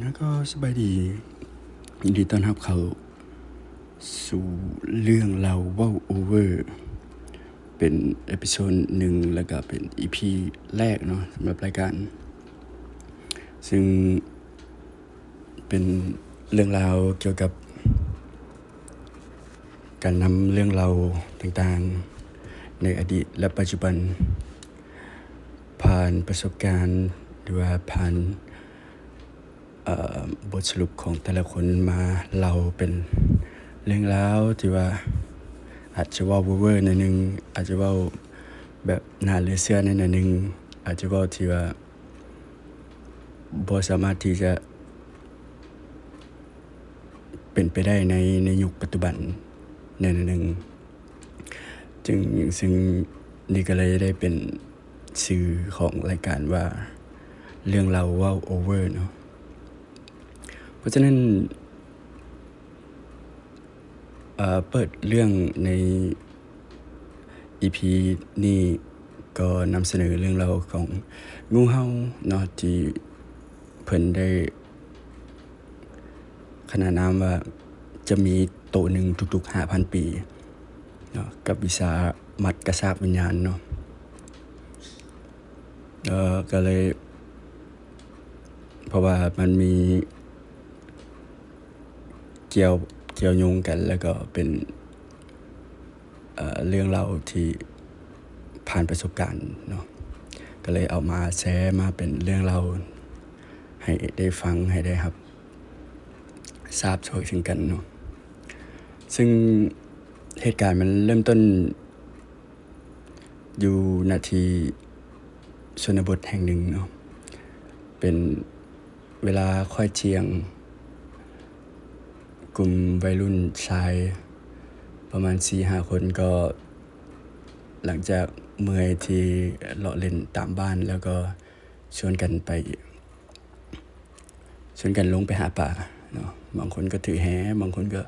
นั้นก็สบายดียินดีต้อนรับเข้าสู่เรื่องเราเว้าโอเวอร์เป็นเอพิโซดหนึ่งแล้วก็เป็น EP แรกเนาะสำหรับรายการซึ่งเป็นเรื่องราวเกี่ยวกับการนำเรื่องราวต่างๆในอดีตและปัจจุบันผ่านประสบการณ์หรือว่าผ่านบทสรุปของแต่ละคนมาเราเป็นเรื่องราวที่ว่าอาจจะว่าเวอร์ๆหน่อยนึงอาจจะว่าแบบน่าเหลือเชื่อหน่อยนึงอาจจะว่าที่ว่าบ่สามารถที่จะเป็นไปได้ในยุคปัจจุบันหน่อยนึงซึ่งนี่ก็เลยได้เป็นชื่อของรายการว่าเรื่องเราว่าโอเวอร์เนาะเพราะฉะนั้นเปิดเรื่องใน EP นี้ก็นำเสนอเรื่องราวของงูเห่าเนาะที่เพิ่นได้ขนานนามว่าจะมีโตหนึ่งทุกๆ 5,000 ปีเนาะกับวิชามัดกระชากวิญญาณเนาะก็เลยเพราะว่ามันมีเกี่ยวโยงกันแล้วก็เป็นเรื่องเล่าที่ผ่านประสบการณ์เนาะก็เลยเอามาแชร์มาเป็นเรื่องเล่าให้ได้ฟังให้ได้ครับทราบช่วยถึงกันเนาะซึ่งเหตุการณ์มันเริ่มต้นอยู่นาทีชนบทแห่งหนึ่งเนาะเป็นเวลาค่อยเที่ยงกลุ่มวัยรุ่นชายประมาณ 4-5 คนก็หลังจากเมื่อยที่เลาะเล่นตามบ้านแล้วก็ชวนกันลงไปหาปลาเนาะบางคนก็ถือแหบางคนก็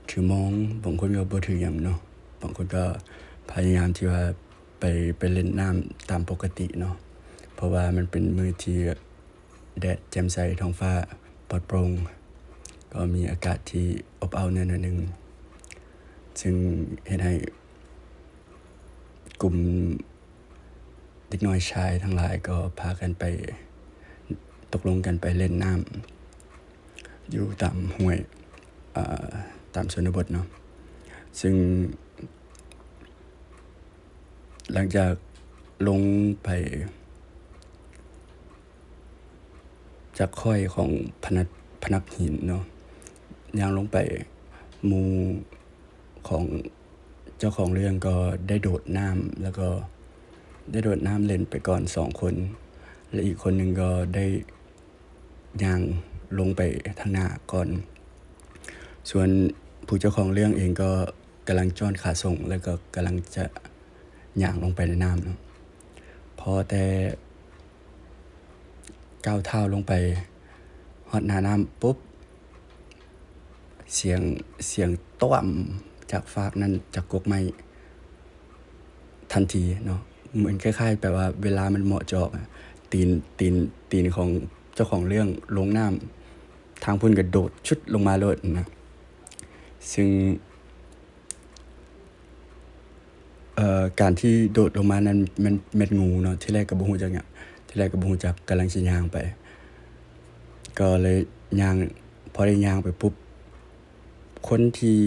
ถือมองบางคนก็บ่ถือหยังเนาะบางคนก็พยายามที่ว่าไปเล่นน้ำตามปกติเนาะเพราะว่ามันเป็นมื้อที่แดดแจ่มใสท้องฟ้าปลอดโปร่งก็มีอากาศที่อบอ้าวหน่อยนึงซึ่งเฮ็ดให้กลุ่มเด็กน้อยชายทั้งหลายก็พากันไปตกลงกันไปเล่นน้ำอยู่ตามห้วยตามชนบทเนาะซึ่งหลังจากลงไปจากค่อยของพนักหินเนาะย่างลงไปหมู่ของเจ้าของเรื่องก็ได้โดดน้ำแล้วก็ได้โดดน้ำเล่นไปก่อน2 คนและอีกคนหนึ่งก็ได้ย่างลงไปทางหน้าก่อนส่วนผู้เจ้าของเรื่องเองก็กำลังจ้อนขาส่งแล้วก็กำลังจะย่างลงไปในน้ำเนาะพอแต่ก้าวเท้าลงไปฮอดหน้าน้ำปุ๊บเสียงต้วมจากฟากนั้นจากกกไม้ทันทีเนาะเหมือนคล้ายๆแบบว่าเวลามันเหมาะเจาะตีนของเจ้าของเรื่องลงน้ำทางพุ่นกระโดดชุดลงมาเลยนะซึ่งการที่โดดลงมานั้นมันเม็ดงูเนาะที่แรกก็บ่ฮู้จักหยังที่แรกก็บ่ฮู้จักกำลังสิย่างไปก็เลยย่างพอได้ย่างไปปุ๊บคนที่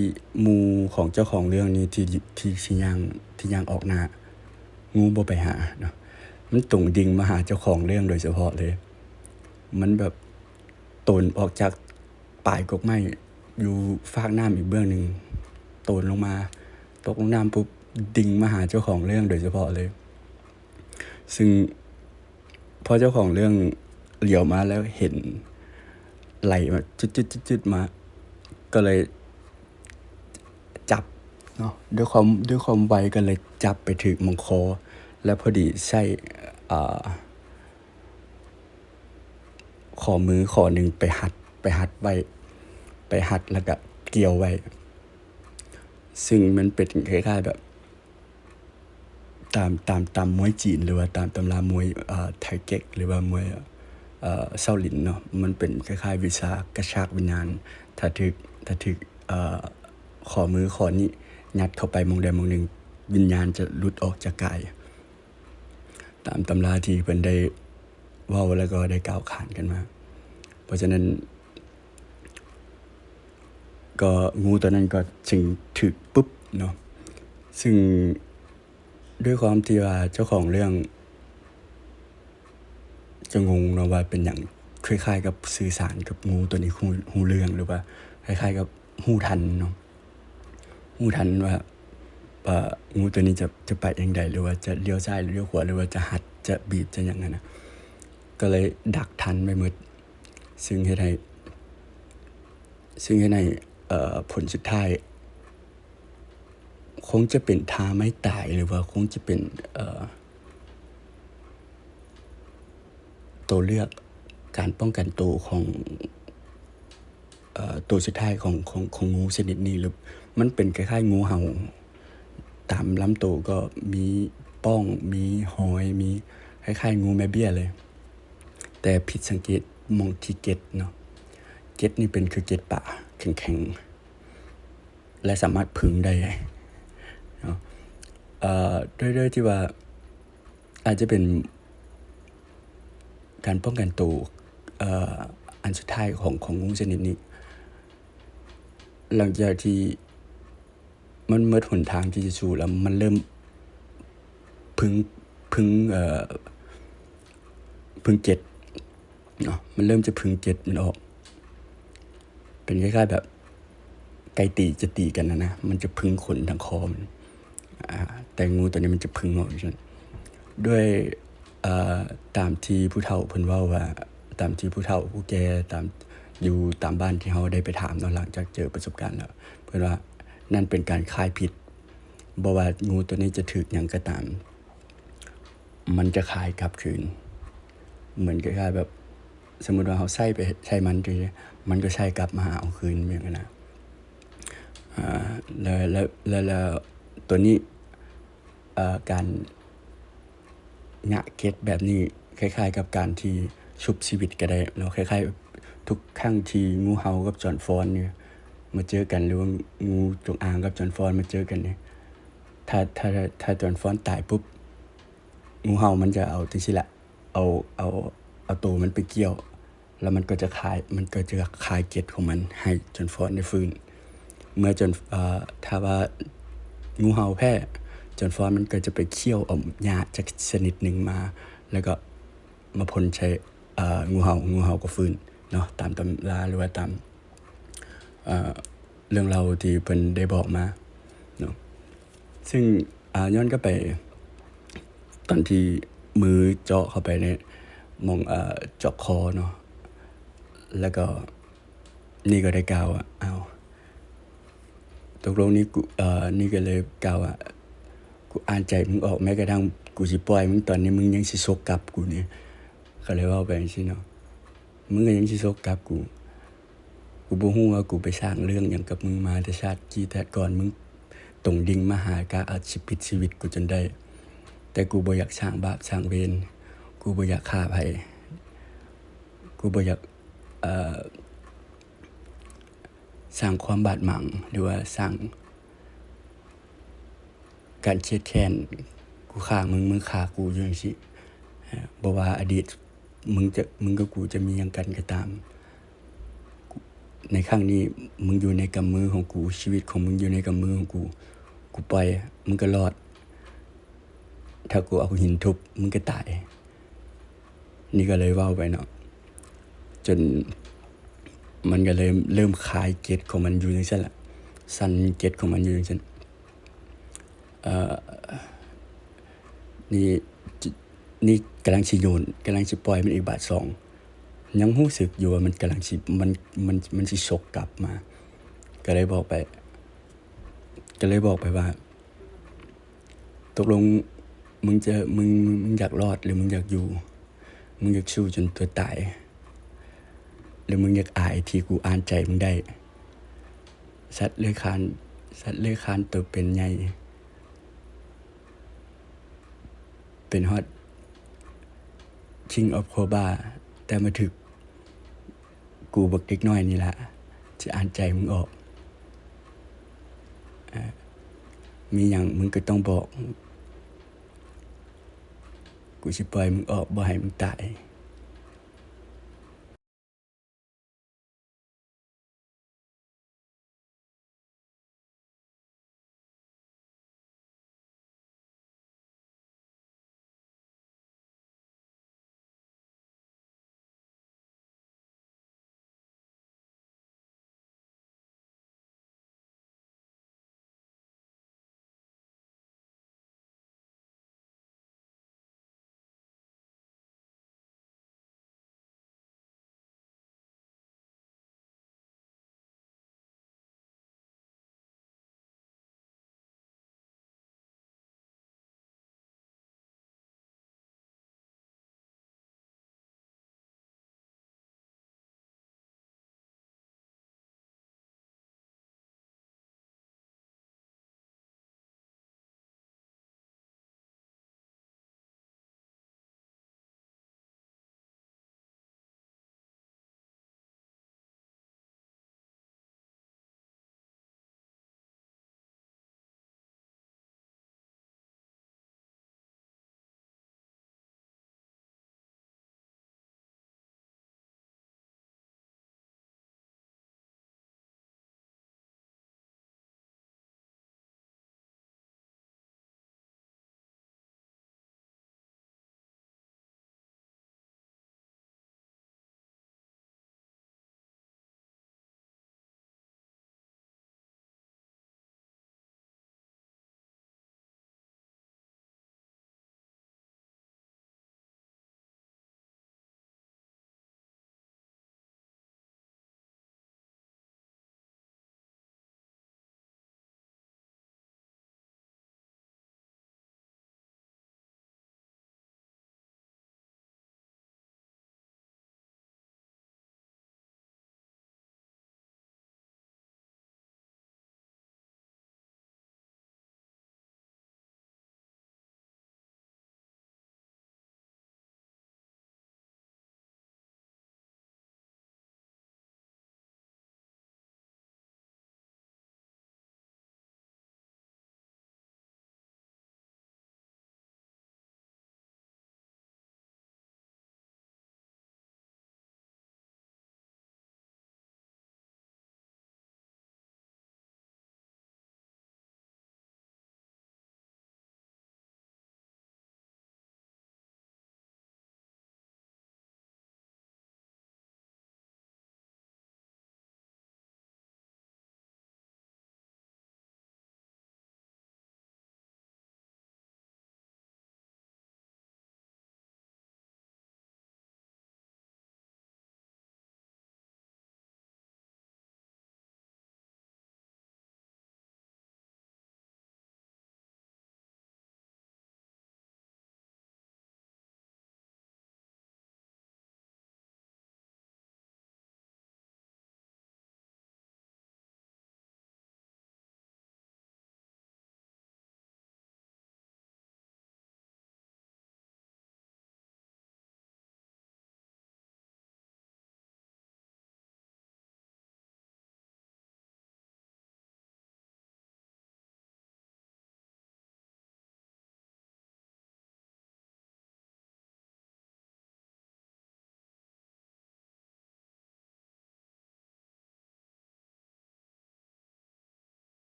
หมู่ของเจ้าของเรื่องนี้ที่ย่างออกหน้างูบ่ไปหาเนาะมันตรงดิ่งมาหาเจ้าของเรื่องโดยเฉพาะเลยมันแบบตนออกจากปลายกกไม้อยู่ฟากน้ำอีกเบื้องนึงตนลงมาตกลงน้ำปุ๊บดิ่งมาหาเจ้าของเรื่องโดยเฉพาะเลยซึ่งพอเจ้าของเรื่องเหลียวมาแล้วเห็นไหลมาจุดๆๆมาก็เลยจับเนาะด้วยความไวก็เลยจับไปถึงมงคอแล้วพอดีใช้ข้อมือข้อหนึ่งไปหัดไว้ไปหัดแล้วก็เกี่ยวไว้ซึ่งมันเป็นคล้ายๆแบบตามมวยจีนหรือว่าตามตำรามวยไทเก๊กหรือว่ามวย เซาหลินเนาะมันเป็นคล้ายๆวิชากระชากวิญญาณถ้าถึกข้อมือข้อนี้ยัดเข้าไปหม้องใดหม้องหนึ่งวิญญาณจะหลุดออกจากกายตามตำราที่เพิ่นได้เว้าแล้วก็ได้กล่าวขานกันมาเพราะฉะนั้นก็งูตัวนั้นก็จึงถึกปุ๊บเนาะซึ่งด้วยความที่ว่าเจ้าของเรื่องจะงงเนาะว่าเป็นหยังคล้ายๆกับสื่อสารกับงูตัวนี้ฮู้เรื่องหรือว่าคล้ายๆกับฮู้ทันเนาะฮู้ทันว่างูตัวนี้จะไปจังใดหรือว่าจะเลี้ยวซ้ายหรือเลี้ยวขวาหรือว่าจะหัดจะบีบจะหยังนั้นน่ะก็เลยดักทันไปหมดซึ่งเฮ็ดให้ผลสุดท้ายคงจะเป็นท่าไม้ตายหรือว่าคงจะเป็นตัวเลือกการป้องกันตัวของตัวสุดท้ายของงูชนิดนี้หรือมันเป็นคล้ายๆงูเห่าตามลำตัวก็มีป้องมีหอยมีคล้ายๆงูแม่เบี้ยเลยแต่ผิดสังเกตมองที่เกล็ดเนาะเกล็ดนี่เป็นคือเกล็ดป่าแข็งๆและสามารถผึ่งได้เนาะด้วยที่ว่าอาจจะเป็นการป้องกันตัวอันสุดท้ายของงูชนิดนี้หลังจากที่มันหมดหนทางที่จะสู้แล้วมันเริ่มพึ่งเจ็ดเนาะมันเริ่มจะพึ่งเจ็ดมันออกเป็นคล้ายๆแบบไก่ตีจะตีกันนะมันจะพึ่งขนทางคอมันแต่งูตัวนี้มันจะพึ่งออกอย่างด้วยตามที่ผู้เฒ่าเพิ่นเว้าว่าตามที่ผู้เฒ่าผู้แก่อยู่ตามบ้านที่เฮาได้ไปถามเนาะหลังจากเจอประสบการณ์แล้วเพิ่นว่านั่นเป็นการคลายพิษบ่ว่างูตัวนี้จะถึกหยังก็ตามมันจะคลายกลับคืนเหมือนคล้ายๆแบบสมมุติว่าเฮาใส่มันจังซี่มันก็ใส่กลับมาหาเอาคืนเหมือนกันนะแล้วตัวนี้การงะเก็ดแบบนี้คล้ายๆกับการที่ชุบชีวิตก็ได้เนาะคล้ายๆทุกครั้งที่งูเห่ากับจอห์นฟอนเนี่ยมาเจอกันหรือว่างูจงอางกับจอห์นฟอนมาเจอกันเนี่ยถ้าจอห์นฟอนตายปุ๊บงูเห่ามันจะเอาจังซี่แหละเอาตัวมันไปเกี่ยวแล้วมันก็จะคายเกล็ดของมันให้จอห์นฟอนได้ฟื้นเมื่อถ้าว่างูเห่าแพ้จอห์นฟอนมันก็จะไปเคี่ยวเอาหญ้าจากชนิดหนึ่งมาแล้วก็มาพ่นใส่งูเห่าก็ฟื้นเนาะตามตำราหรือว่าตามเรื่องเราที่เพิ่นได้บอกมาเนาะซึ่งย้อนกลับไปตอนที่มือเจาะเข้าไปในมองเจาะคอเนาะแล้วก็นี่ก็ได้กล่าวว่าอ้าวตกลงนี้กูนี่ก็เลยกล่าวว่ากูอ่านใจมึงออกแม้กระทั่งกูสิปล่อยมึงตอนนี้มึงยังสิซกกลับกูนี่ก็เลยเว้าไปจังซี่เนาะมึงก็ยังสิซกกลับกูบ่ฮู้ว่ากูไปสร้างเรื่องหยังกับมึงมาแต่ชาติกี่แต่ก่อนมึงตรงดิ่งมาหากะเอาชีวิตกูจนได้แต่กูบ่อยากสร้างบาปสร้างเวรกูบ่อยากฆ่าไผกูบ่อยากสร้างความบาดหมางหรือว่าสร้างการเครียดแค้นกูฆ่ามึงฆ่ากูอยู่จังซี่บ่ว่าอดีตมึงกับกูจะมีหยังกันก็ตามในครั้งนี้มึงอยู่ในกำมือของกูชีวิตของมึงอยู่ในกำมือของกูปล่อยมึงก็รอดถ้ากูเอาหินทุบมึงก็ตายนี่ก็เลยเว้าไปเนาะจนมันก็เลยเริ่มคลายเกล็ดของมันอยู่จังซั่นล่ะสั่นเกล็ดของมันอยู่จังซั่นนี่กำลังสิโยนกำลังสิปล่อยมันอีกบาท2ยังรู้สึกอยู่ว่ามันกำลังสิมันสิฉกกลับมาก็เลยบอกไปว่าตกลงมึงอยากรอดหรือมึงอยากอยู่มึงอยากสู้จนตัวตายหรือมึงอยากอายที่กูอ่านใจมึงได้สัตว์เลื้อยคลานตัวเป็นใหญ่เป็นฮอด King of Cobra แต่มาถึกกูบักเด็กน้อยนี่ล่ะสิอ่านใจมึงออกมีหยังมึงก็ต้องบอกกูสิปล่อยมึงออกบ่ให้มึงตาย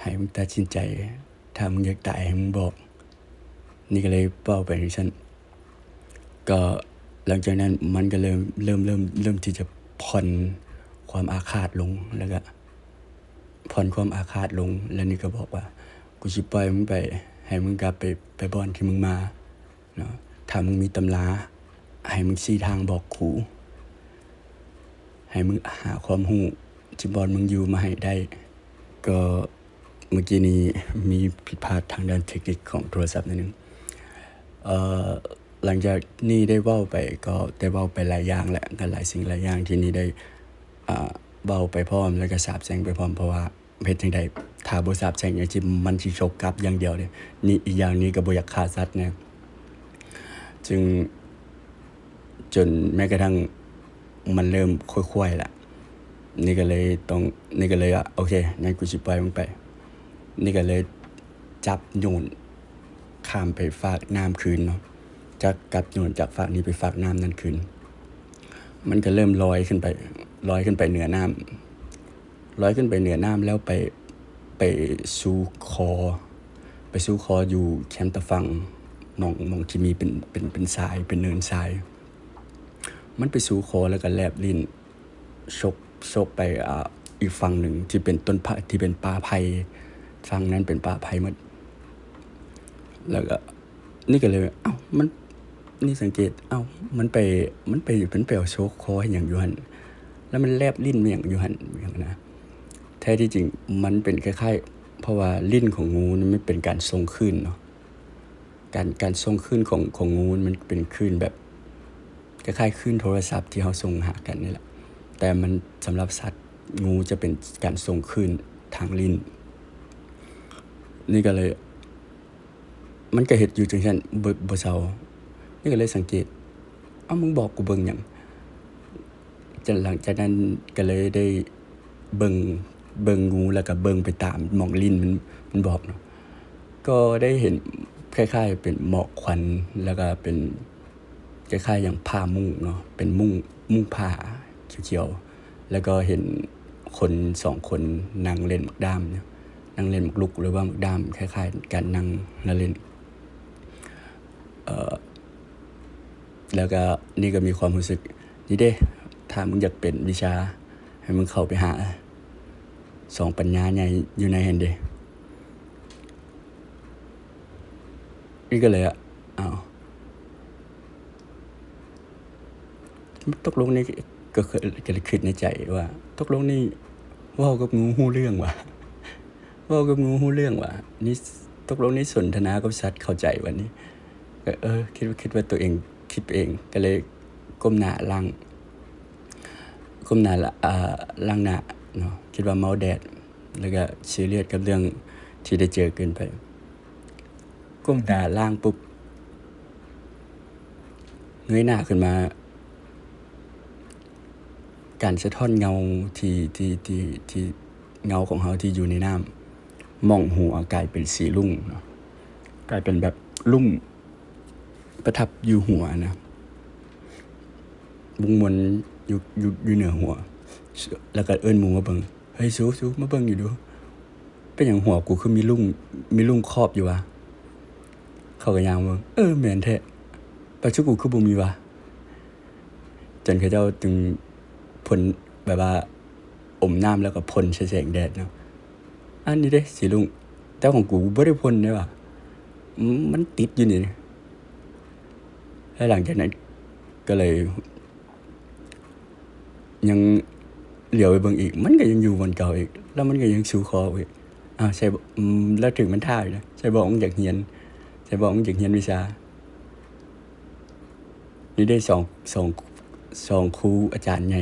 ให้มึงตัดสินใจถ้ามึงอยากตายให้มึงบอกนี่ก็เลยเว้าไปจังซั่นก็หลังจากนั้นมันก็เริ่มที่จะผ่อนความอาฆาตลงแล้วก็ผ่อนความอาฆาตลงแล้วนี่ก็บอกว่ากูสิปล่อยมึงไปให้มึงกลับไปบ่อนที่มึงมาเนาะถ้ามึงมีตำราให้มึงชี้ทางบอกกูให้มึงหาความรู้ที่บ่อนมึงอยู่มาให้ได้ก็เมื่อกี้นี้มีผิดพลาดทางด้านเทคนิคของโทรศัพท์นิดนึงหลังจากนี้ได้เว้าไปก็ได้เว้าไปหลายอย่างแหละก็หลายสิ่งหลายอย่างที่นี่ได้เว้าไปพร้อมแล้วก็สาบแช่งไปพร้อมเพราะว่าเฮ็ดจังได๋ถ้าบ่สาบแช่งอย่างที่มันสิชกกลับอย่างเดียวเด้นี่อีกอย่างนี้ก็บ่อยากฆ่าสัตว์นะจึงจนแม้กระทั่งมันเริ่มค่อยๆล่ะนี่ก็เลยโอเคงั้นกูสิปล่อยมึงไปนี่ก็เลยจับโยนข้ามไปฝากน้ำคืนเนาะจากกับโยนจากฝากนี้ไปฝากน้ำนั่นคืนมันก็เริ่มลอยขึ้นไปเหนือน้ำแล้วไปสู่คออยู่แคมป์ตะฟังหม่องที่มีเป็นทรายเป็นเนินทรายมันไปสู่คอแล้วก็แลบลิ้นชกไปอีกฝั่งหนึ่งที่เป็นต้นไผ่ที่เป็นป่าไผ่ฝั่งนั้นเป็นป่าไผ่หมดแล้วก็นี่ก็เลยมันนี่สังเกตมันไปเอาโชกคอให้หยังอยู่หั่นแล้วมันแลบลิ้นมาหยังอยู่หั่นอย่างนะแท้ที่จริงมันเป็นคล้ายๆเพราะว่าลิ้นของงูนี่มันเป็นการส่งคลื่นเนาะการส่งคลื่นของงูมันเป็นคลื่นแบบคล้ายๆคลื่นโทรศัพท์ที่เฮาส่งหากันนี่แหละแต่มันสำหรับสัตว์งูจะเป็นการส่งคลื่นทางลิ้นนี่ก็เลยมันก็เฮ็ดอยู่จังซั่นบ่เซานี่ก็เลยสังเกตมึงบอกกูเบิ่งหยังหลังจากนั้นก็เลยได้เบิ่งงูแล้วก็เบิ่งไปตามหม่องลิ้นมันบอกเนาะก็ได้เห็นคล้ายๆเป็นหมอกควันแล้วก็เป็นคล้ายๆอย่างผ้ามุ้งเนาะเป็นมุ้งผ้าเขียวๆแล้วก็เห็นคน2คนนั่งเล่นหมากด้ามเนี่ยนั่งเล่นหมากรุกหรือว่าหมากด้ามคล้ายๆกันนั่งเล่นแล้วก็นี่ก็มีความรู้สึกนี่เด้ถ้ามึงอยากเป็นวิชาให้มึงเข้าไปหา2ปัญญาใหญ่อยู่ในหั่นเด้นี่ก็เลยตกลงนี่ก็คิดในใจว่าตกลงนี่เว้ากับงูฮู้เรื่องว่ะนี่ตกลงนี่สนทนากับสัตว์เข้าใจวันนี้ก็คิดว่าตัวเองคิดเองก็เลยก้มหน้าล้างหน้าเนาะคิดว่าเมาแดดแล้วก็ซีเรียสกับเรื่องที่ได้เจอเกินไปก้มหน้าล้างปุ๊บเงยหน้าขึ้นมาการสะท้อนเงาที่เงาของเฮาที่อยู่ในน้ำมองหัวกลายเป็นสีรุ่งเนาะกลายเป็นแบบรุ่งประทับอยู่หัวนะบุงมนอยู่เหนือหัวแล้วก็เอิ้นหมู่มาเบิ่งเฮ้ยซูมาเบิ่งอยู่ดูเป็นหยังหัวกูคือมีรุ่งครอบอยู่วะเขาก็ย่างเบิ่งแม่นแท้ปัจจุกูคือบ่มีวะจนเขาเจ้าจึงพ่นแบบว่าอมน้ำแล้วก็พ่นใช้แสงแดดเนาะอันนี้เด้สีรุ่งแต่ของกูบ่ได้พ่นเด้ว่ะมันติดอยู่นี่แล้วหลังจากนั้นก็เลยยังเหลียวไปเบิ่งอีกมันก็ยังอยู่บนเก่าอีกแล้วมันก็ยังชูคออีกใช่แล้วถึงมันท่าอยู่นะใช่บอกมึงอยากเรียนวิชานี่ได้สองครูอาจารย์ใหญ่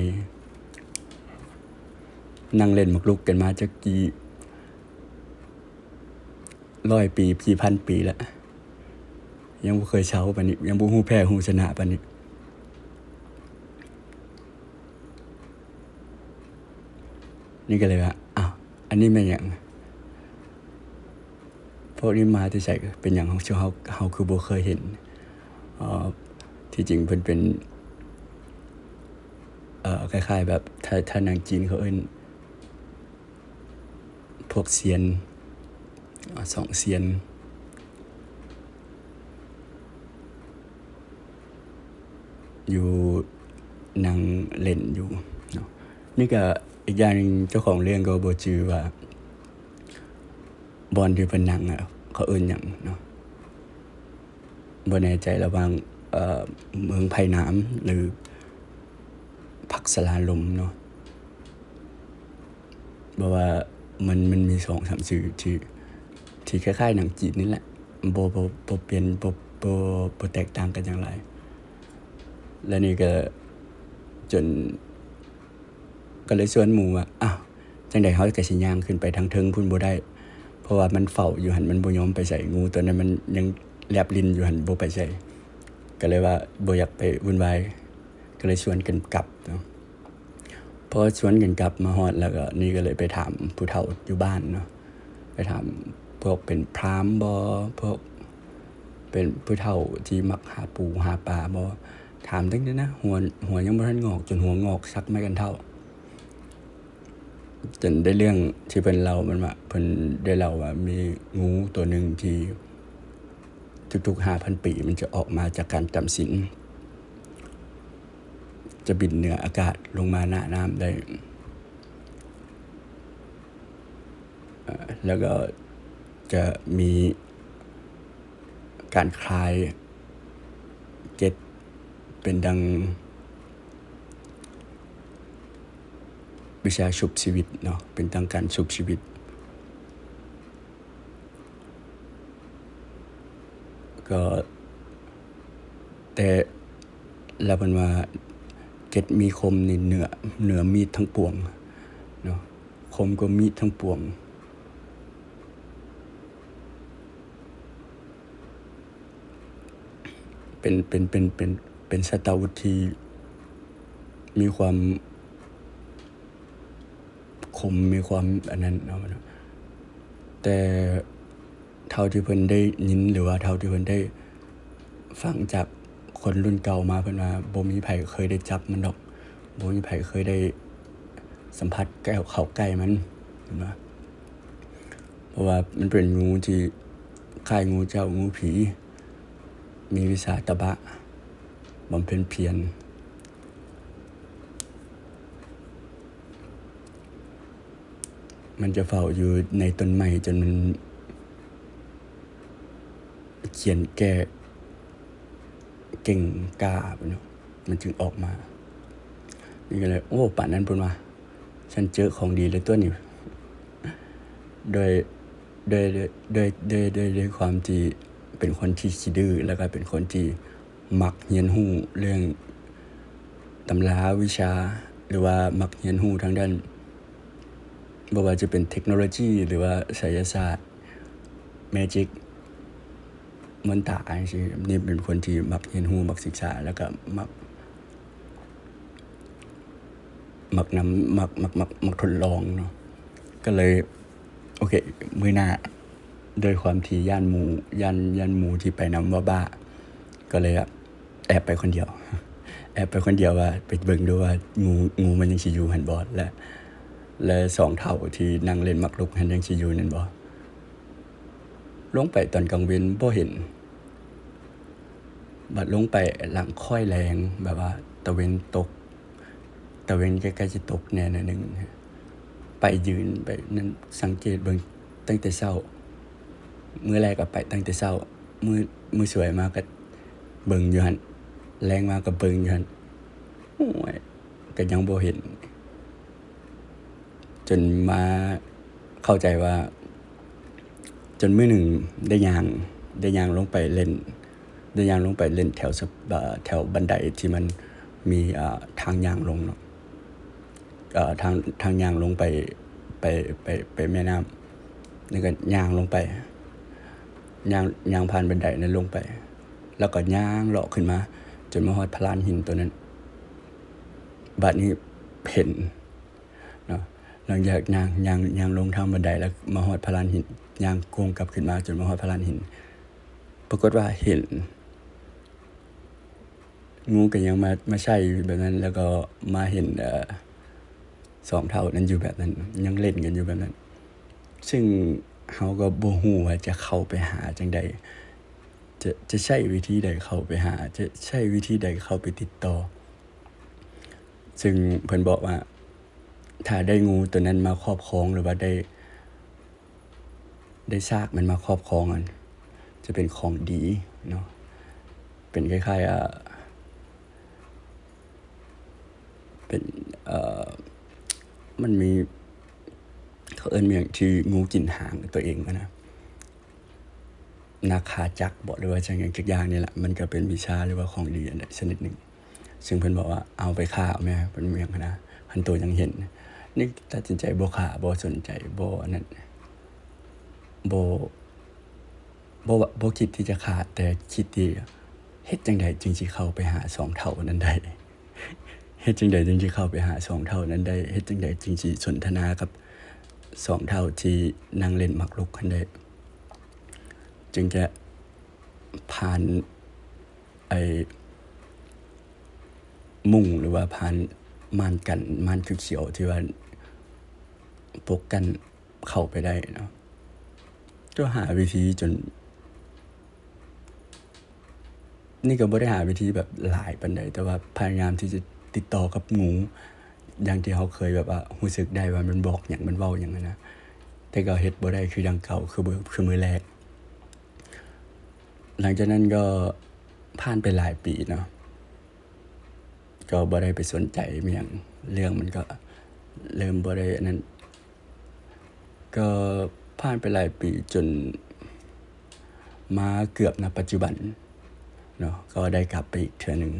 นั่งเล่นหมากรุกกันมาจักกี่100 ปีกี่พันปีแล้วยังบ่เคยเช้าปานนี้ยังบ่ฮู้แพ้ฮู้ชนะปานนี้นี่ก็เลยว่าอันนี้แม่นหยังพวกนี้มาที่ไสเป็นหยังของเฮาคือบ่เคยเห็นที่จริงเพิ่นเป็นคล้ายๆแบบถ้านางจีนเขาเอิ้นพวกเซียน สองเซียนอยู่นั่งเล่นอยู่เนาะนี่ก็อีกอย่างหนึงเจ้าของเรื่องก็บ่จื้อว่าบอนที่เพิ่นนั่งเขาเอิ้นหยังเนาะบ่แน่ใจระหว่างเมืองไผ่น้ำหรือผักสลาลมเนาะเพราะว่ามันมี2-3ชื่อที่คล้ายๆหนังจีนนี่แหละบ่เปลี่ยนบ่แตกต่างกันหยังหลายและนี่ก็จนก็เลยชวนหมู่ว่าอ้าวจั่งใดเฮาก็สิย่างขึ้นไปทางเทิงพุ่นบ่ได้เพราะว่ามันเฝ้าอยู่หั่นมันบ่ยอมไปไสงูตัวนั้นมันยังแลบลิ้นอยู่หั่นบ่ไปไสก็เลยว่าบ่อยากไปวุ่นวายก็เลยชวนกันกลับเนาะพอชวนกันกลับมาฮอดแล้วก็นี่ก็เลยไปถามผู้เฒ่าอยู่บ้านเนาะไปถามพวกเป็นพราหมณ์บ่พวกเป็นผู้เฒ่าที่มักหาปูหาปลาบ่ถามตั้งแต่นะหัวยังบ่ทันงอกจนหัวงอกสักไม่กันเท่าจนได้เรื่องที่เพิ่นเล่ามันว่าเพิ่นได้เล่าว่ามีงูตัวหนึ่งที่ทุกๆ 5,000 ปีมันจะออกมาจากการจำศีลจะบินเหนืออากาศลงมาหน้าน้ำได้แล้วก็จะมีการคลายเกล็ดเป็นดังวิชาชุบชีวิตเนาะเป็นดังการชุบชีวิตก็แต่แล้วเพิ่นว่าเกล็ดมีคมนี่เหนือมีดทั้งปวงเนาะคมกว่ามีดทั้งปวงเป็นสัตว์อาวุธที่มีความคมมีความอันนั้นเนาะแต่เท่าที่เพิ่นได้ยินหรือว่าเท่าที่เพิ่นได้ฟังจากคนรุ่นเก่ามาเพิ่นว่าบ่มีไผเคยได้จับมันดอกบ่มีไผเคยได้สัมผัสเข้าใกล้มันเห็นบ่เพราะว่ามันเป็นงูที่คล้ายงูเจ้างูผีมีวิชาตะบะบำเพ็ญเพียรมันจะเฝ้าอยู่ในต้นไม้จนมันเขียนแก้เก่งกล้าเนาะมันจึงออกมานี่ก็เลยโอ้ป่านนั้นเพิ่นว่าฉันเจอของดีเลยตัวนี้โดยความที่เป็นคนที่ขี้ดื้อแล้วก็เป็นคนที่มักเรียนรู้เรื่องตำราวิชาหรือว่ามักเรียนรู้ทางด้านบ่ว่าจะเป็นเทคโนโลยีหรือว่าไสยศาสตร์แมจิกมนต์ดาจังซี่นี่เป็นคนที่มักเรียนรู้มักศึกษาแล้วก็มักทดลองเนาะก็เลยโอเคมื้อหน้าด้วยความที่ย้านหมู่ที่ไปนำว่าบ้าก็เลยแอบไปคนเดียวว่าไปเบิ่งดูว่างูมันยังสิอยู่หั่นบ่และ2เท่าที่นั่งเล่นหมากรุกหันยังสิอยู่นั่นบ่ลงไปตอนกลางเว้นบ่เห็นบัดลงไปหลังค่อยแรงแบบว่าตะเวนใกล้ๆสิตกแน่หน่อยนึงไปยืนไปนั่นสังเกตเบิ่งตั้งแต่เช้ามื้อแรกก็ไปตั้งแต่เช้ามื้อสวยมาก็เบิ่งอยู่หั่นแรงมาก็เบิ่งอยู่หั่นโอ้ยก็ยังบ่เห็นจนมาเข้าใจว่าจนมื้อหนึ่งได้ย่างลงไปเล่นแถวบันไดที่มันมีทางย่างลงเนาะทางย่างลงไปแม่น้ำนี่ก็ย่างลงไปย่างผ่านบันไดนั้นลงไปแล้วก็ย่างเลาะขึ้นมาจนมาฮอดพลานหินตัวนั้นบัดนี้เห็นเนาะหลังจากย่างลงทางบันไดแล้วมาฮอดพลานหินย่างโค้งกลับขึ้นมาจนมาฮอดพลานหินปรากฏว่าเห็นงูก็ยังมาใช่อยู่แบบนั้นแล้วก็มาเห็น2เท่านั้นอยู่แบบนั้นยังเล่นกันอยู่แบบนั้นซึ่ง เฮาก็บ่ฮู้ว่าจะเข้าไปหาจั่งใดจะใช้วิธีใดเข้าไปหาจะใช้วิธีใดเข้าไปติดต่อซึ่งเพิ่นบอกว่าถ้าได้งูตัวนั้นมาครอบครองหรือว่าได้ซากมันมาครอบครองอะจะเป็นของดีเนาะเป็นคล้ายๆเป็นมันมีเขาเอิ้นว่าหยังที่งูกินหางตัวเองอะนะนาคาจักรบ่หรือว่าจั่งหยังจักอย่างนี่แหละมันก็เป็นวิชาหรือว่าของดีอันใดชนิดหนึ่งซึ่งเพิ่นบอกว่าเอาไปฆ่าเอาแม่เพิ่นว่าหยังหั้นนะคันโตยังเห็นนี่ตัดสินใจบ่ฆ่าบ่สนใจบ่อันนั้นบ่บ่คิดที่จะฆ่าแต่คิดที่เฮ็ดจั่งใดจึงสิเข้าไปหาสองเฒ่านั้นได้เฮ็ดจั่งใดจึงสิเข้าไปหาสองเฒ่านั้นได้เฮ็ดจั่งใดจึงสิสนทนากับสองเฒ่าที่นั่งเล่นหมากรุกนั้นได้จึงจะผ่านไอ้มุ้งหรือว่าผ่านม่านกั้นม่านเขียวๆที่ว่าปกกั้นเข้าไปได้เนาะก็หาวิธีจนนี่ก็บ่ได้หาวิธีแบบหลายปานใดแต่ว่าพยายามที่จะติดต่อกับงูอย่างที่เราเคยแบบว่ารู้สึกได้ว่ามันบอกหยังมันเว้าหยังอะนะแต่ก็เฮ็ดบ่ได้คืออย่างเก่าคือมื้อแรกหลังจากนั้นก็ผ่านไปหลายปีเนาะก็บ่ได้ไปสนใจอิหยังเรื่องมันก็เริ่มบ่ได้อันนั้นก็ผ่านไปหลายปีจนมาเกือบณปัจจุบันเนาะก็ได้กลับไปอีกเทื่อหนึ่ง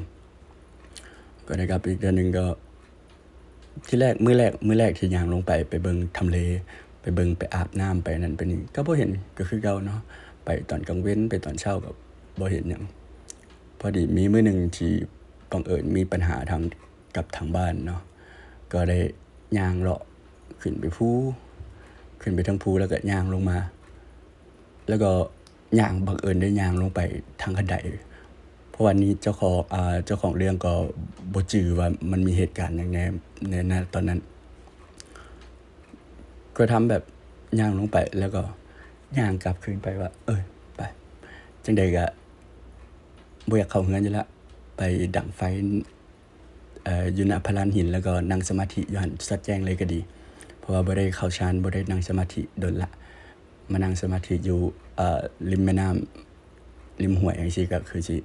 ก็ที่แรกมื้อแรกที่ย่างลงไปเบิ่งทำเลไปเบิ่งไปอาบน้ำไปนั่นไปนี่ก็บ่เห็นก็คือเก่าเนาะไปตอนกลางเว้นไปตอนเช้าก็บ่เห็นหยังพอดีมีมื้อหนึ่งที่บังเอิญมีปัญหากับทางบ้านเนาะก็ได้ย่างเลาะขึ้นไปทางภูแล้วก็ย่างลงมาแล้วก็ย่างบังเอิญได้ย่างลงไปทางบันไดเพราะวันนี้เจ้าของเรื่องก็บ่จื้อว่ามันมีเหตุการณ์หยังในตอนนั้นก็ทำแบบย่างลงไปแล้วก็ย่างกลับคืนไปว่าไปจั่งใดก็บ่อยากเข้าเรือนอยู่แล้วไปดั่งไฟอยู่ณพลานหินแล้วก็นั่งสมาธิอยู่หั่นสัดแจ้งเลยก็ดีเพราะว่าบ่ได้เข้าฌานบ่ได้นั่งสมาธิโดนละมานั่งสมาธิอยู่ริมแม่น้ำริมห้วยจังซี่ก็คือสิ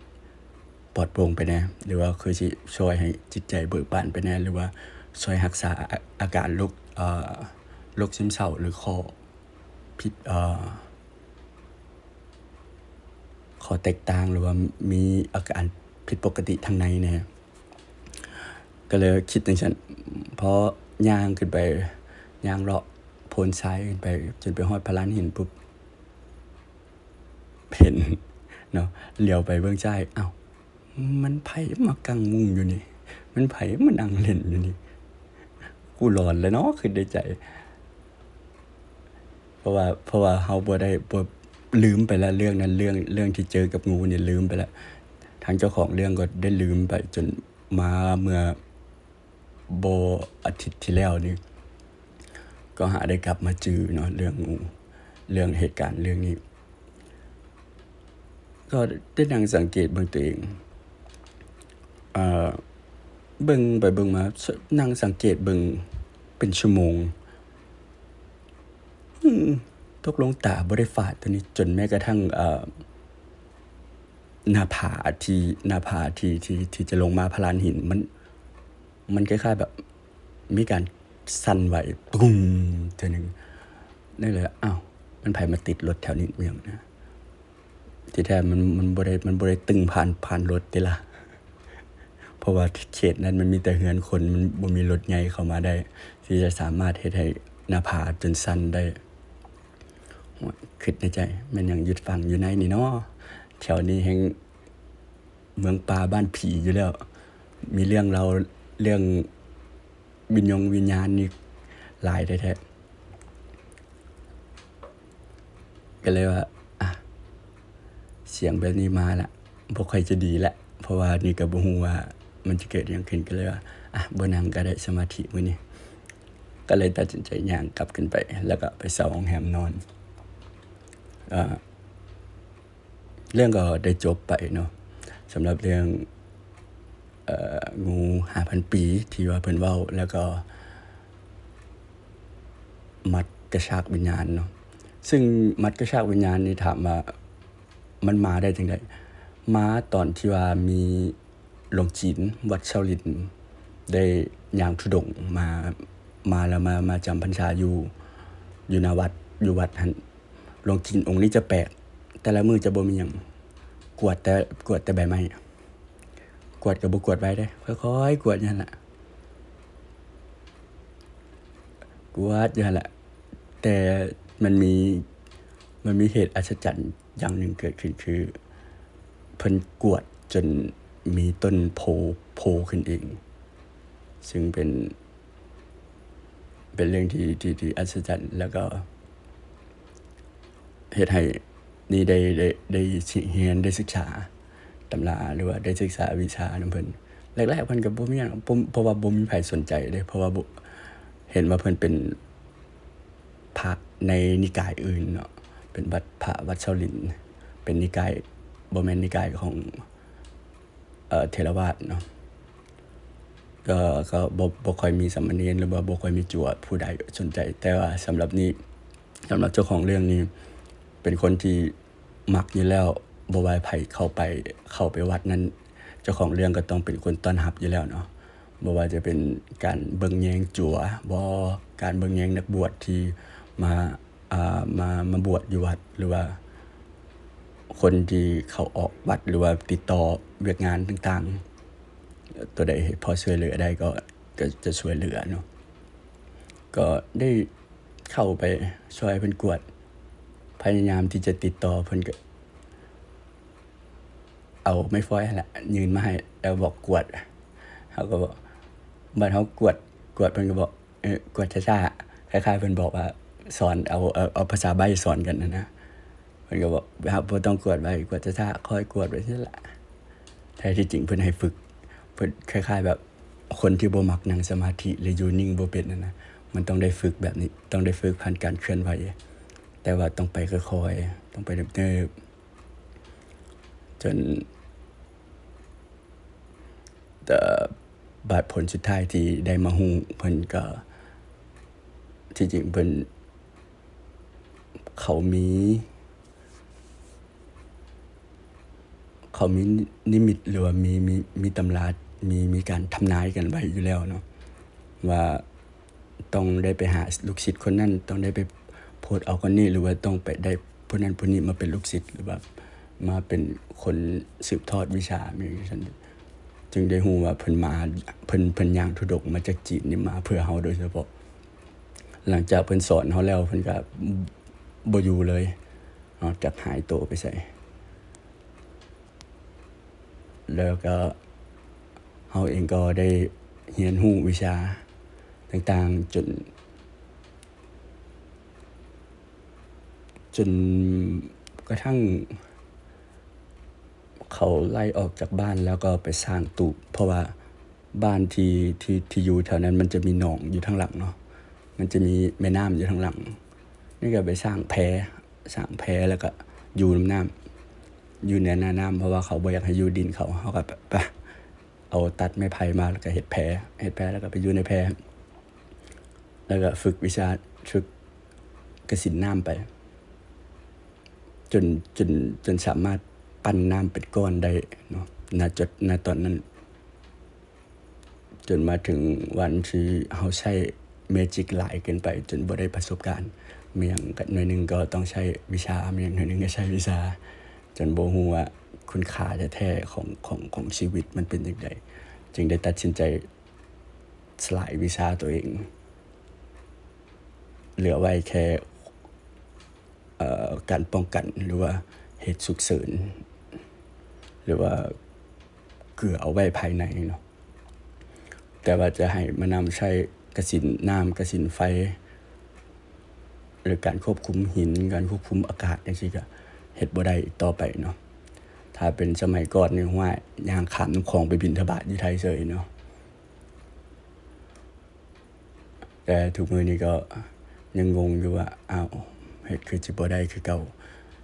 ปลอดโปร่งไปแน่หรือว่าคือสิช่วยให้จิตใจเบิกบานไปแน่หรือว่าช่วยรักษาอาการโรคซึมเศร้าหรือผิดข้อแตกต่างหรือว่ามีอาการผิดปกติทางในแน่ก็เลยคิดจังซั่นพอย่างขึ้นไปย่างเลาะโพนทรายขึ้นไปจนไปฮอดพลานหินปุ๊บเห็นเนาะเหลียวไปเบิ่งซ้ายอ้าวมันไผมากางมุ้งอยู่นี่มันไผมานั่งเล่นอยู่นี่กูหลอนเลยเนาะคิดในใจเพราะว่าเฮาบ่ลืมไปแล้วเรื่องนั้นเรื่องที่เจอกับงูเนี่ยลืมไปแล้วทางเจ้าของเรื่องก็ได้ลืมไปจนมาเมื่อบ่อาทิตย์ที่แล้วนี่ก็หาได้กลับมาจื้อเนาะเรื่องงูเรื่องเหตุการณ์เรื่องนี้ก็ได้นั่งสังเกตเบิ่งตัวเองเบิ่งไปเบิ่งมานั่งสังเกตเบิ่งเป็นชั่วโมงตกลงตาบ่ได้ฝาดตัวนี้จนแม้กระทั่งหน้าผาที่จะลงมาพลานหินมันคล้ายๆแบบมีการสั่นไหวตุ้มเทื่อหนึ่งได้เลยอ้าวมันไผมาติดรถแถวนี้เมียงนะที่แท้มันบ่ได้ตึงผ่านรถติล่ะเพราะว่าเขตนั้นมันมีแต่เรือนคนมันบ่มีรถใหญ่เข้ามาได้ที่จะสามารถเฮ็ดให้หน้าผาจนสั่นได้คิดในใจแม่นหยังหยุดฟังอยู่ในนี่เนาะแถวนี้แฮ่งเมืองป่าบ้านผีอยู่แล้วมีเรื่องวิญญาณนี่หลายแท้ๆก็เลยว่าเสียงแบบนี้มาละบ่ค่อยจะดีแล้วเพราะว่านี่ก็บ่ฮู้ว่ามันจะเกิดหยังขึ้นก็เลยว่าบ่นั่งก็ได้สมาธิมื้อนี้ก็เลยตัดสินใจย่างกลับขึ้นไปแล้วก็ไปเช่าโรงแรมนอน เรื่องก็ได้จบไปเนาะสำหรับเรื่องงู 5,000 ปีที่ว่าเพิ่นเว้าแล้วก็มัดกระชากวิญญาณเนาะซึ่งมัดกระชากวิญญาณนี่ถามว่ามันมาได้จังได๋มาตอนที่ว่ามีหลวงจีนวัดเชาหลินได้ย่างธุดงค์มาแล้วมาจำพรรษาอยู่หน้าวัดอยู่วัดหั่นหลวงจีนองค์นี้จะแปลกแต่ละมื้อจะบ่มีหยังกวาดแต่ใบไม้กวาดก็บ่กวาดไว้เด้ค่อยๆกวาดอยู่หั่นล่ะกวาดอยู่หั่นล่ะแต่มันมีเหตุอัศจรรย์อย่างหนึ่งเกิดขึ้นคือเพิ่นกวดจนมีต้นโพขึ้นเองซึ่งเป็นเรื่องที่อัศจรรย์แล้วก็เฮ็ดให้นี่ได้เรียนได้ศึกษาตำราหรือว่าได้ศึกษาวิชานำเพิ่นแรกๆเพิ่นก็บ่มีหยังเพราะว่าบ่มีไผสนใจเด้เพราะว่าเห็นว่าเพิ่นเป็นพระในนิกายอื่นเนาะเป็นพระวัดเชาหลินเป็นนิกายบ่แม่นนิกายของเถรวาทเนาะก็บ่ค่อยมีสามเณรหรือว่าบ่ค่อยมีจั่วผู้ใดสนใจแต่ว่าสำหรับเจ้าของเรื่องนี้เป็นคนที่มักอยู่แล้วบ่ว่าไผเข้าไปวัดนั้นเจ้าของเรื่องก็ต้องเป็นคนต้อนรับอยู่แล้วเนาะบ่ว่าจะเป็นการเบิ่งแยงจั่วบ่การเบิ่งแยงนักบวชที่มาบวชอยู่วัดหรือว่าคนที่เข้าออกวัดหรือว่าติดต่อเวียกงานต่างๆตัวใดพอช่วยเหลือได้ก็จะช่วยเหลือเนาะก็ได้เข้าไปช่วยเพิ่นกวดพยายามที่จะติดต่อเพิ่นก็เอาไม้ฟอยนั่นแหละยื่นมาให้แล้วบอกกวดเขาก็บอกบัดเฮากวดเพิ่นก็บอกกวดช้าๆคล้ายๆเพิ่นบอกว่าสอนเอาภาษาใบ้สอนกันนะเพิ่นก็บอกครับบ่ต้องกวดไว้กวดช้าๆค่อยกวดไปซื่อล่ะแท้ที่จริงเพิ่นให้ฝึกเพิ่นคล้ายๆแบบคนที่บ่มักนั่งสมาธิหรืออยู่นิ่งบ่เป็นนั่นนะมันต้องได้ฝึกแบบนี้ต้องได้ฝึกผ่านการเคลื่อนไหวแต่ว่าต้องไปค่อยๆต้องไปเนิบๆจนบาดผลสุดท้ายที่ได้มาฮู้เพิ่นก็ที่จริงเพิ่นเขามีนิมิตหรือว่ามีตำรามีการทำนายกันไว้อยู่แล้วเนาะว่าต้องได้ไปหาลูกศิษย์คนนั้นต้องได้ไปโพสต์เอาคนนี้หรือว่าต้องไปได้ผู้นั้นผู้นี้มาเป็นลูกศิษย์หรือว่ามาเป็นคนสืบทอดวิชามีซั่นจึงได้ฮู้ว่าเพิ่นมาเพิ่นย่างธุดงค์มาจากจีนนี่มาเพื่อเฮาโดยเฉพาะหลังจากเพิ่นสอนเฮาแล้วเพิ่นก็บ่อยู่เลยนอกจากหายตัวไปไสแล้วก็เฮาเองก็ได้เรียนรู้วิชาต่างๆจนกระทั่งเขาไล่ออกจากบ้านแล้วก็ไปสร้างตูบเพราะว่าบ้านที่อยู่แถวนั้นมันจะมีหนองอยู่ทางหลังเนาะมันจะมีแม่น้ำอยู่ทางหลังนี่ก็ไปสร้างแพแล้วก็อยู่นำน้ำอยู่ในหน้าน้ำเพราะว่าเขาบ่อยากให้อยู่ดินเขาก็ไปเอาตัดไม้ไผ่มาแล้วก็เฮ็ดแพแล้วก็ไปอยู่ในแพแล้วก็ฝึกวิชาฝึกกสินน้ำไปจนสามารถปั้นน้ำเป็นก้อนได้เนาะณตอนนั้นจนมาถึงวันที่เฮาใช้เมจิกหลายเกินไปจนบ่ได้ประสบการณ์มีหยังก็หน่อยนึงก็ต้องใช้วิชามีหยังหน่อยนึงก็ใช้วิชาจนบ่ฮู้ว่าคุณค่าแท้ๆของชีวิตมันเป็นจังไดจึงได้ตัดสินใจสลายวิชาตัวเองเหลือไว้แค่การป้องกันหรือว่าเหตุฉุกเฉินหรือว่าเกลือเอาไว้ภายในเนาะแต่ว่าจะให้มานำใช้กสินน้ำกสินไฟหรือการควบคุมหินการควบคุมอากาศจังซี่ก็เฮ็ดบ่ได้อีกต่อไปเนาะถ้าเป็นสมัยก่อนนี่ว่าย่างข้ามน้ำคลองไปบิณฑบาตอยู่ไทยเฉยเนาะแต่ทุกมื้อนี้ก็ยังงงอยู่ว่าอ้าวเฮ็ดคือสิบ่ได้คือเก่า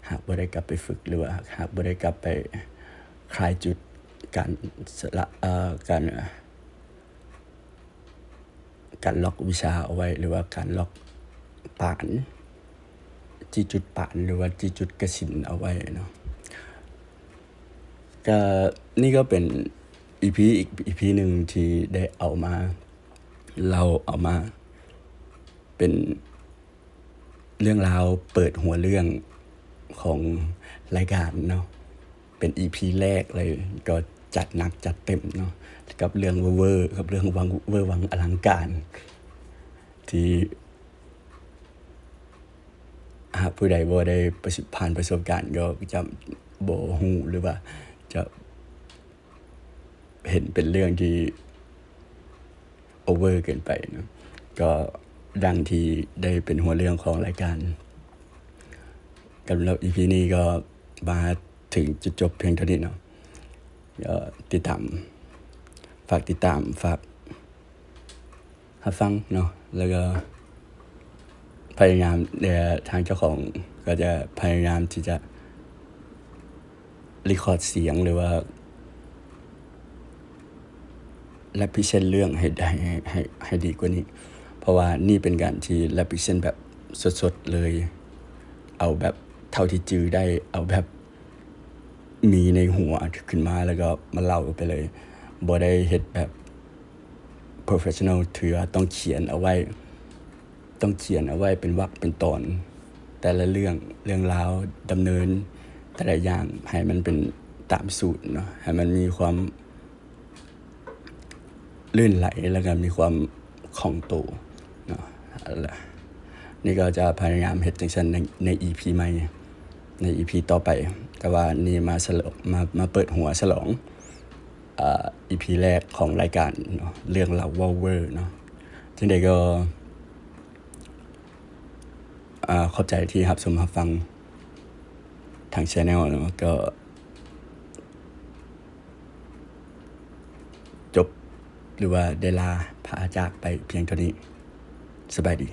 หากบ่ได้กลับไปฝึกหรือว่าหากบ่ได้กลับไปคลายจุดการสละการล็อกวิชาเอาไว้หรือว่าการล็อกปานจี้จุดปานหรือว่าจี้จุดกสิณเอาไว้เนาะก็นี่ก็เป็น EP อีก EP หนึ่งที่ได้เอามาเป็นเรื่องราวเปิดหัวเรื่องของรายการเนาะเป็น EP แรกเลยก็จัดหนักจัดเต็มเนาะกับเรื่องเวอร์กับเรื่องวังเวอร์วังอลังการที่หากผู้ใดบ่ได้ผ่านประสบการณ์ก็จะบ่ฮู้หรือว่าจะเห็นเป็นเรื่องที่โอเวอร์เกินไปเนาะก็ดังที่ได้เป็นหัวเรื่องของรายการกับเรา EP นี้ก็มาถึงจุดจบเพียงเท่านี้เนาะก็ฝากติดตามฝากรับฟังเนาะแล้วก็พยายามทางเจ้าของก็จะพยายามที่จะรีคอร์ดเสียงหรือว่าแรปพิเศษเรื่องให้ดีกว่านี้เพราะว่านี่เป็นการที่แรปพิเศษแบบสดๆเลยเอาแบบเท่าที่จื้อได้เอาแบบมีในหัวขึ้นมาแล้วก็มาเล่าไปเลยบ่ได้เฮ็ดแบบ professional ถือว่าต้องเขียนเอาไว้เป็นวรรคเป็นตอนแต่ละเรื่องราวดำเนินแต่ละอย่างให้มันเป็นตามสูตรเนาะให้มันมีความลื่นไหลแล้วก็มีความคล่องตัวเนาะนี่ก็จะพยายามเฮ็ดจังซั่นใน EP ใหม่ใน EP ต่อไปแต่ว่านี่มาเปิดหัวฉลองEP แรกของรายการเนาะเรื่องเล่าเว้าเวอร์เนาะจังได๋ก็ขอบใจที่รับชมรับฟังทาง Channel เนาะก็จบหรือว่าได้ลาพาจากไปเพียงเท่านี้สบายดี